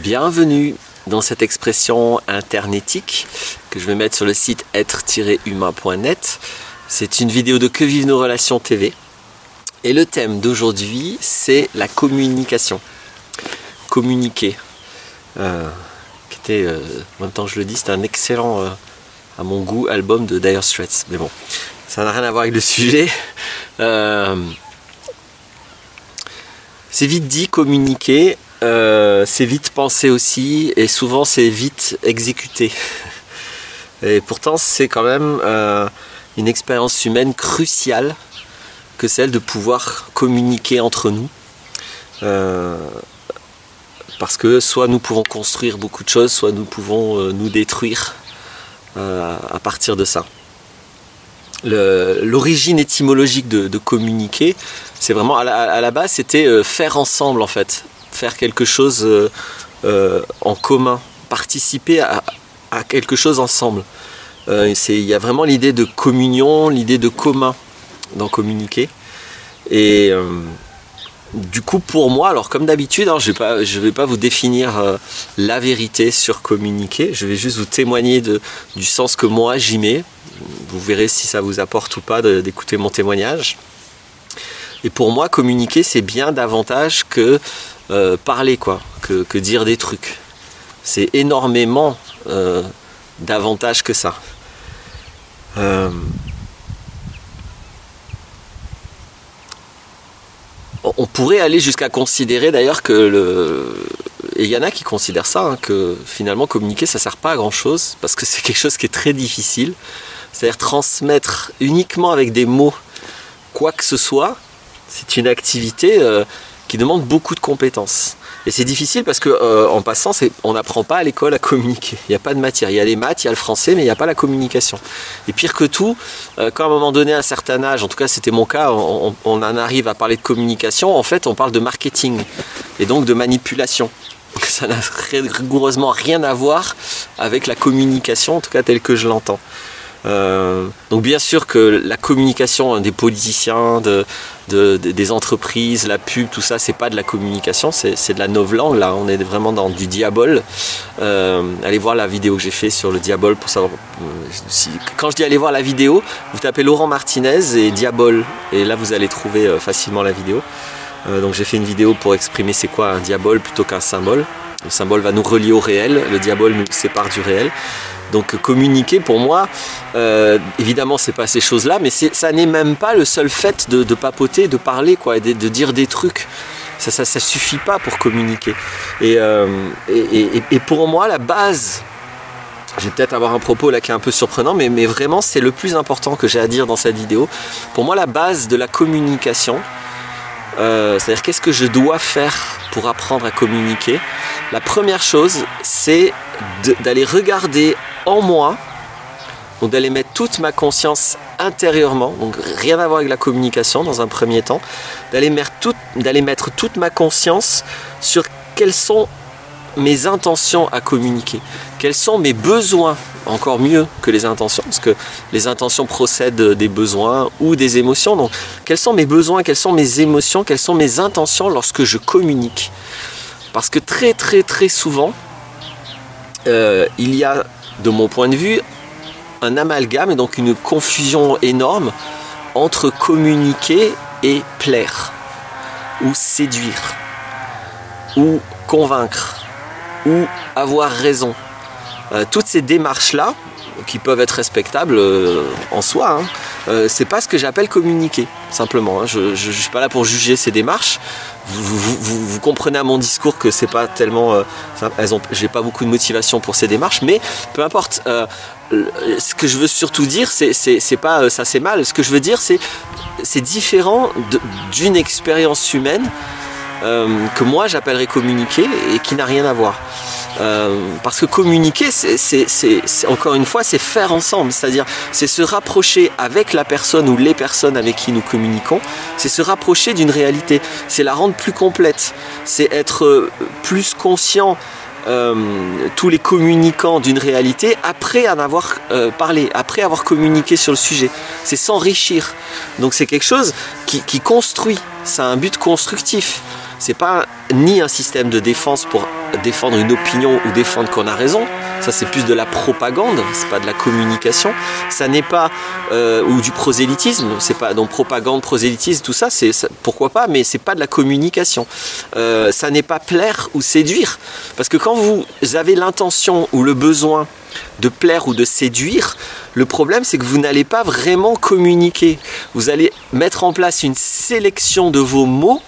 Bienvenue dans cette expression internetique que je vais mettre sur le site être-humain.net. C'est une vidéo de Que vivent nos relations TV. Et le thème d'aujourd'hui, c'est la communication. Communiquer. Qui était, en même temps je le dis, c'est un excellent, à mon goût, album de Dire Straits. Mais bon, ça n'a rien à voir avec le sujet. C'est vite dit, communiquer. C'est vite pensé aussi et souvent c'est vite exécuté et pourtant c'est quand même une expérience humaine cruciale que celle de pouvoir communiquer entre nous, parce que soit nous pouvons construire beaucoup de choses, soit nous pouvons nous détruire à partir de ça. L'origine étymologique de communiquer, c'est vraiment à la base c'était faire ensemble en fait. Faire quelque chose en commun, participer à quelque chose ensemble. Il y a vraiment l'idée de communion, l'idée de commun dans communiquer. Et du coup pour moi, alors comme d'habitude, hein, je vais pas vous définir la vérité sur communiquer, je vais juste vous témoigner du sens que moi j'y mets. Vous verrez si ça vous apporte ou pas d'écouter mon témoignage. Et pour moi, communiquer, c'est bien davantage que parler, quoi, que dire des trucs. C'est énormément davantage que ça. On pourrait aller jusqu'à considérer d'ailleurs que et il y en a qui considèrent ça, hein, que finalement communiquer ça sert pas à grand chose parce que c'est quelque chose qui est très difficile. C'est-à-dire transmettre uniquement avec des mots quoi que ce soit. C'est une activité qui demande beaucoup de compétences. Et c'est difficile parce que en passant, on n'apprend pas à l'école à communiquer. Il n'y a pas de matière. Il y a les maths, il y a le français, mais il n'y a pas la communication. Et pire que tout, quand à un moment donné, à un certain âge, en tout cas c'était mon cas, on en arrive à parler de communication, en fait on parle de marketing et donc de manipulation. Donc ça n'a rigoureusement rien à voir avec la communication, en tout cas telle que je l'entends. Donc bien sûr que la communication des politiciens, des entreprises, la pub, tout ça, c'est pas de la communication, c'est de la novlangue. Là, on est vraiment dans du diabole. Allez voir la vidéo que j'ai fait sur le diabole pour savoir. Quand je dis allez voir la vidéo, vous tapez Laurent Martinez et diabole, et là vous allez trouver facilement la vidéo. Donc j'ai fait une vidéo pour exprimer c'est quoi un diabole plutôt qu'un symbole. Le symbole va nous relier au réel, le diabole nous sépare du réel. Donc communiquer pour moi, évidemment c'est pas ces choses-là, mais ça n'est même pas le seul fait de papoter, de parler, quoi, et de dire des trucs. Ça suffit pas pour communiquer. Et pour moi la base, je vais peut-être avoir un propos là qui est un peu surprenant, mais vraiment c'est le plus important que j'ai à dire dans cette vidéo. Pour moi la base de la communication, c'est-à-dire qu'est-ce que je dois faire pour apprendre à communiquer. La première chose, c'est d'aller regarder en moi, donc d'aller mettre toute ma conscience intérieurement, donc rien à voir avec la communication dans un premier temps, d'aller mettre toute ma conscience sur quelles sont mes intentions à communiquer, quels sont mes besoins, encore mieux que les intentions, parce que les intentions procèdent des besoins ou des émotions. Donc quels sont mes besoins, quelles sont mes émotions, quelles sont mes intentions lorsque je communique. Parce que très très très souvent, il y a, de mon point de vue, un amalgame et donc une confusion énorme entre communiquer et plaire, ou séduire, ou convaincre, ou avoir raison. Toutes ces démarches-là, qui peuvent être respectables en soi, hein, c'est pas ce que j'appelle communiquer, simplement. Hein. Je ne suis pas là pour juger ces démarches. Vous comprenez à mon discours que c'est pas tellement, j'ai pas beaucoup de motivation pour ces démarches, mais peu importe. Ce que je veux surtout dire, c'est pas ça c'est mal. Ce que je veux dire, c'est différent d'une expérience humaine que moi j'appellerais communiquer et qui n'a rien à voir. Parce que communiquer, encore une fois, c'est faire ensemble, c'est-à-dire c'est se rapprocher avec la personne ou les personnes avec qui nous communiquons, c'est se rapprocher d'une réalité, c'est la rendre plus complète, c'est être plus conscient, tous les communicants d'une réalité après en avoir parlé, après avoir communiqué sur le sujet, c'est s'enrichir. Donc c'est quelque chose qui construit, ça a un but constructif. c'est pas ni un système de défense pour défendre une opinion ou défendre qu'on a raison. Ça, c'est plus de la propagande, c'est pas de la communication. Ça n'est pas ou du prosélytisme, c'est pas donc propagande, prosélytisme, tout ça, pourquoi pas, mais c'est pas de la communication. Ça n'est pas plaire ou séduire, parce que quand vous avez l'intention ou le besoin de plaire ou de séduire, le problème c'est que vous n'allez pas vraiment communiquer. Vous allez mettre en place une sélection de vos mots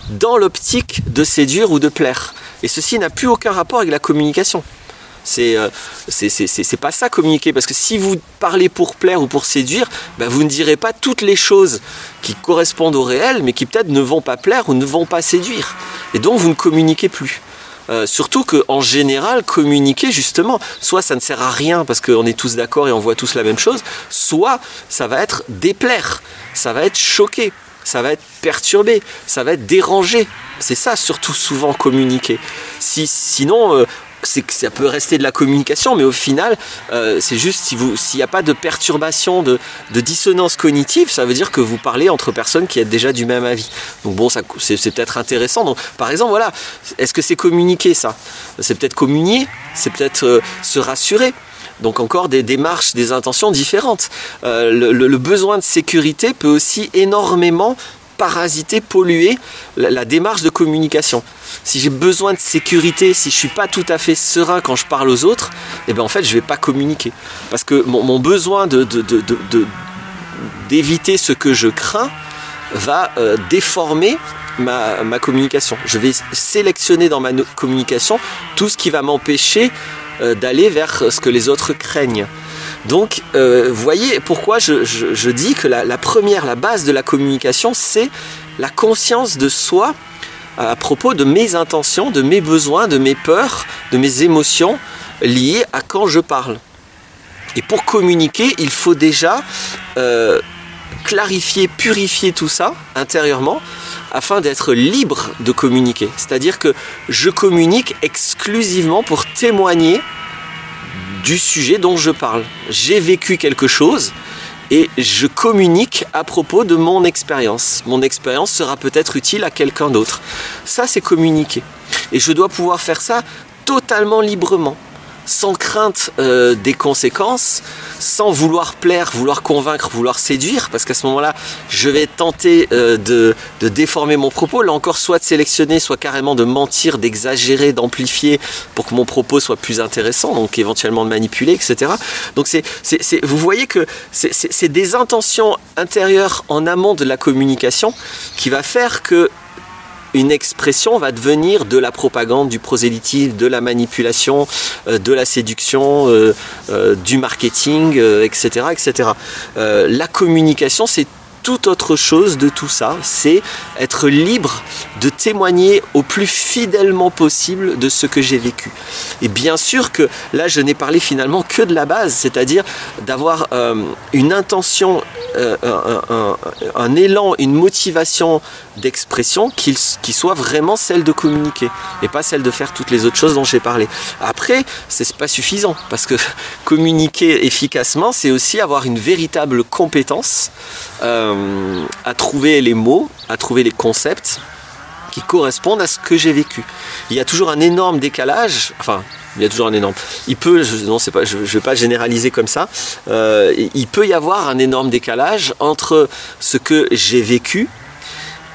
dans l'optique de séduire ou de plaire. Et ceci n'a plus aucun rapport avec la communication. C'est pas ça communiquer, parce que si vous parlez pour plaire ou pour séduire, ben vous ne direz pas toutes les choses qui correspondent au réel, mais qui peut-être ne vont pas plaire ou ne vont pas séduire. Et donc vous ne communiquez plus. Surtout qu'en général, communiquer justement, soit ça ne sert à rien parce qu'on est tous d'accord et on voit tous la même chose, soit ça va être déplaire, ça va être choquer, ça va être perturbé, ça va être dérangé. C'est ça surtout souvent communiquer. Sinon, c'est que ça peut rester de la communication, mais au final, c'est juste s'il n'y a pas de perturbation, de dissonance cognitive, ça veut dire que vous parlez entre personnes qui êtes déjà du même avis. Donc bon, c'est peut-être intéressant. Donc, par exemple, voilà, est-ce que c'est communiquer ça? C'est peut-être communier, c'est peut-être se rassurer. Donc encore des démarches, des intentions différentes. Le besoin de sécurité peut aussi énormément parasiter, polluer la démarche de communication. Si j'ai besoin de sécurité, si je ne suis pas tout à fait serein quand je parle aux autres, eh ben en fait je ne vais pas communiquer. Parce que mon besoin d'éviter ce que je crains va déformer ma communication. Je vais sélectionner dans ma communication tout ce qui va m'empêcher d'aller vers ce que les autres craignent. Donc, vous voyez pourquoi je dis que la base de la communication, c'est la conscience de soi à propos de mes intentions, de mes besoins, de mes peurs, de mes émotions liées à quand je parle. Et pour communiquer, il faut déjà clarifier, purifier tout ça intérieurement afin d'être libre de communiquer. C'est-à-dire que je communique exclusivement pour témoigner du sujet dont je parle. J'ai vécu quelque chose et je communique à propos de mon expérience. Mon expérience sera peut-être utile à quelqu'un d'autre. Ça, c'est communiquer. Et je dois pouvoir faire ça totalement librement, sans crainte des conséquences, sans vouloir plaire, vouloir convaincre, vouloir séduire, parce qu'à ce moment-là, je vais tenter de déformer mon propos, là encore, soit de sélectionner, soit carrément de mentir, d'exagérer, d'amplifier pour que mon propos soit plus intéressant, donc éventuellement de manipuler, etc. Donc vous voyez que c'est des intentions intérieures en amont de la communication qui va faire que une expression va devenir de la propagande, du prosélytisme, de la manipulation, de la séduction, du marketing, etc., etc. La communication, c'est tout autre chose de tout ça, c'est être libre de témoigner au plus fidèlement possible de ce que j'ai vécu. Et bien sûr que là, je n'ai parlé finalement que de la base, c'est-à-dire d'avoir une intention, un élan, une motivation d'expression qui soit vraiment celle de communiquer et pas celle de faire toutes les autres choses dont j'ai parlé. Après, c'est pas suffisant parce que communiquer efficacement, c'est aussi avoir une véritable compétence à trouver les mots, à trouver les concepts qui correspondent à ce que j'ai vécu. Il y a toujours un énorme décalage, enfin, il y a toujours un énorme... je ne vais pas généraliser comme ça, il peut y avoir un énorme décalage entre ce que j'ai vécu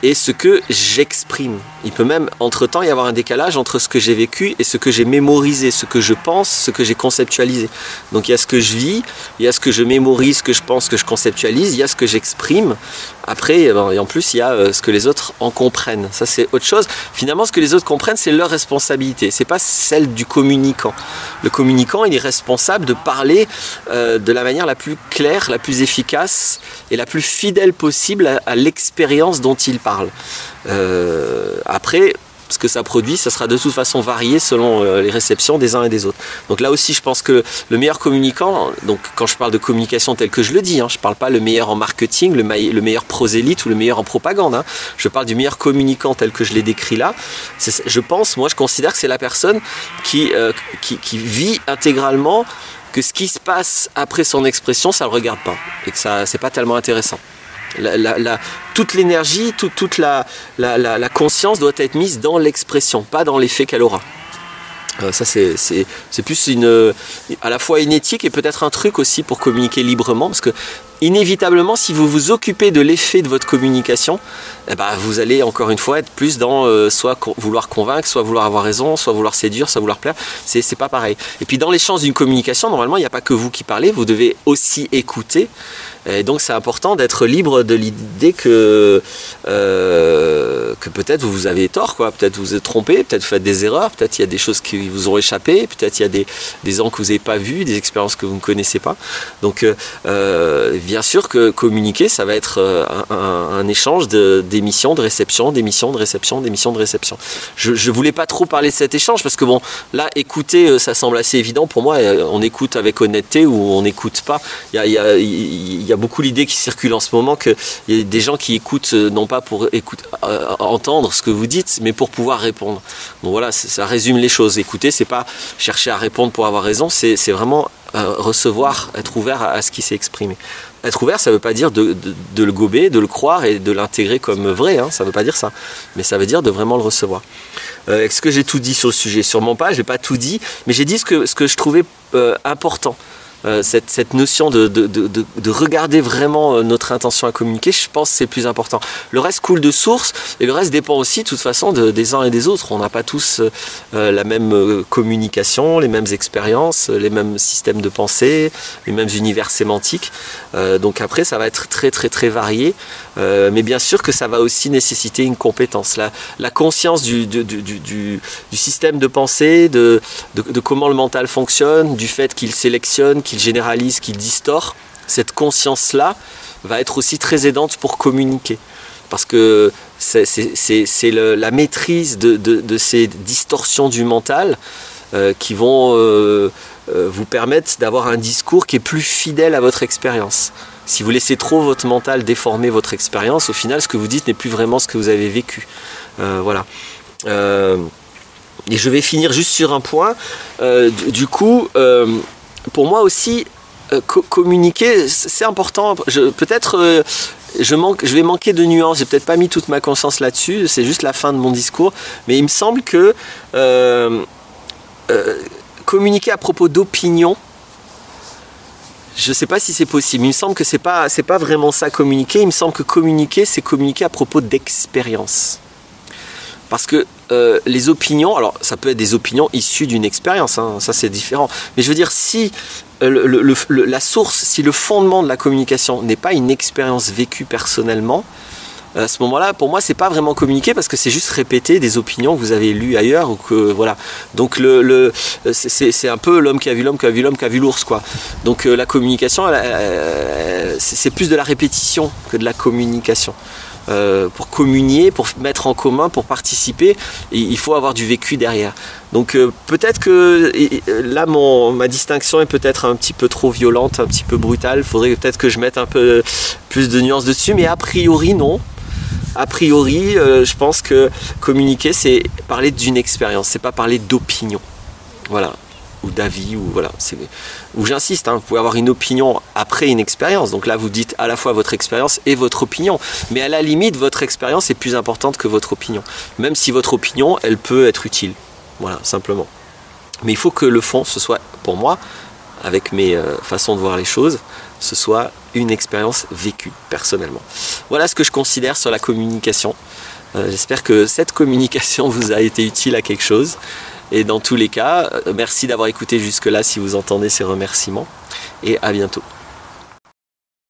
et ce que j'exprime. Il peut même, entre-temps, y avoir un décalage entre ce que j'ai vécu et ce que j'ai mémorisé, ce que je pense, ce que j'ai conceptualisé. Donc il y a ce que je vis, il y a ce que je mémorise, ce que je pense, ce que je conceptualise, il y a ce que j'exprime. Après, et en plus, il y a ce que les autres en comprennent. Ça, c'est autre chose. Finalement, ce que les autres comprennent, c'est leur responsabilité. C'est pas celle du communicant. Le communicant, il est responsable de parler de la manière la plus claire, la plus efficace et la plus fidèle possible à l'expérience dont il parle. Après, ce que ça produit, ça sera de toute façon varié selon les réceptions des uns et des autres. Donc là aussi, je pense que le meilleur communicant, donc quand je parle de communication telle que je le dis, je ne parle pas le meilleur en marketing, le meilleur prosélyte ou le meilleur en propagande, je parle du meilleur communicant tel que je l'ai décrit là. Je considère que c'est la personne qui vit intégralement que ce qui se passe après son expression, ça ne le regarde pas et que ça, c'est pas tellement intéressant. Toute l'énergie, toute la conscience doit être mise dans l'expression, pas dans l'effet qu'elle aura. Ça c'est plus à la fois une éthique et peut-être un truc aussi pour communiquer librement, parce que inévitablement, si vous vous occupez de l'effet de votre communication, eh ben, vous allez encore une fois être plus dans soit vouloir convaincre, soit vouloir avoir raison, soit vouloir séduire, soit vouloir plaire. C'est pas pareil. Et puis dans l'échange d'une communication, normalement, il n'y a pas que vous qui parlez, vous devez aussi écouter. Et donc c'est important d'être libre de l'idée que peut-être vous avez tort, quoi. Peut-être vous êtes trompé, peut-être vous faites des erreurs, peut-être il y a des choses qui vous ont échappé, peut-être il y a des ans que vous n'avez pas vus, des expériences que vous ne connaissez pas. Donc bien sûr que communiquer, ça va être un échange d'émissions, de réception, d'émissions, de réception, d'émissions, de réception. Je voulais pas trop parler de cet échange parce que bon, là, écouter, ça semble assez évident pour moi. On écoute avec honnêteté ou on n'écoute pas. Il y a beaucoup l'idée qui circule en ce moment qu'il y a des gens qui écoutent non pas pour entendre ce que vous dites, mais pour pouvoir répondre. Donc voilà, ça résume les choses. Écouter, c'est pas chercher à répondre pour avoir raison, c'est vraiment recevoir, être ouvert à ce qui s'est exprimé. Être ouvert, ça ne veut pas dire de le gober, de le croire et de l'intégrer comme vrai, hein, ça ne veut pas dire ça. Mais ça veut dire de vraiment le recevoir. Est-ce que j'ai tout dit sur le sujet? Sûrement pas, je n'ai pas tout dit, mais j'ai dit ce que je trouvais important. Cette notion de regarder vraiment notre intention à communiquer, je pense que c'est le plus important. Le reste coule de source et le reste dépend aussi de toute façon des uns et des autres. On n'a pas tous la même communication, les mêmes expériences, les mêmes systèmes de pensée, les mêmes univers sémantiques. Donc après ça va être très très très varié, mais bien sûr que ça va aussi nécessiter une compétence. La conscience du système de pensée, de comment le mental fonctionne, du fait qu'il sélectionne, qu'il généralise, qu'il distord, cette conscience-là va être aussi très aidante pour communiquer. Parce que c'est la maîtrise de ces distorsions du mental qui vont vous permettre d'avoir un discours qui est plus fidèle à votre expérience. Si vous laissez trop votre mental déformer votre expérience, au final, ce que vous dites n'est plus vraiment ce que vous avez vécu. Voilà. Et je vais finir juste sur un point. Du coup, pour moi aussi, communiquer, c'est important. Peut-être je vais manquer de nuances. J'ai peut-être pas mis toute ma conscience là-dessus. C'est juste la fin de mon discours. Mais il me semble que communiquer à propos d'opinion, je ne sais pas si c'est possible. Il me semble que c'est pas vraiment ça communiquer. Il me semble que communiquer, c'est communiquer à propos d'expérience. Parce que les opinions, alors ça peut être des opinions issues d'une expérience, hein, ça c'est différent. Mais je veux dire, si la source, si le fondement de la communication n'est pas une expérience vécue personnellement, à ce moment-là, pour moi, c'est pas vraiment communiquer parce que c'est juste répéter des opinions que vous avez lues ailleurs ou que voilà. Donc c'est un peu l'homme qui a vu l'homme qui a vu l'homme qui a vu l'ours, quoi. Donc la communication, c'est plus de la répétition que de la communication. Pour communier, pour mettre en commun, pour participer, il faut avoir du vécu derrière. Donc peut-être que là ma distinction est peut-être un petit peu trop violente, un petit peu brutale. Il faudrait peut-être que je mette un peu plus de nuances dessus, mais a priori non. A priori, je pense que communiquer, c'est parler d'une expérience, c'est pas parler d'opinion. Voilà. Ou d'avis, ou voilà. Où j'insiste, hein, vous pouvez avoir une opinion après une expérience. Donc là, vous dites à la fois votre expérience et votre opinion. Mais à la limite, votre expérience est plus importante que votre opinion. Même si votre opinion, elle peut être utile. Voilà, simplement. Mais il faut que le fond, ce soit, pour moi, avec mes façons de voir les choses, ce soit une expérience vécue personnellement. Voilà ce que je considère sur la communication. J'espère que cette communication vous a été utile à quelque chose. Et dans tous les cas, merci d'avoir écouté jusque-là si vous entendez ces remerciements. Et à bientôt.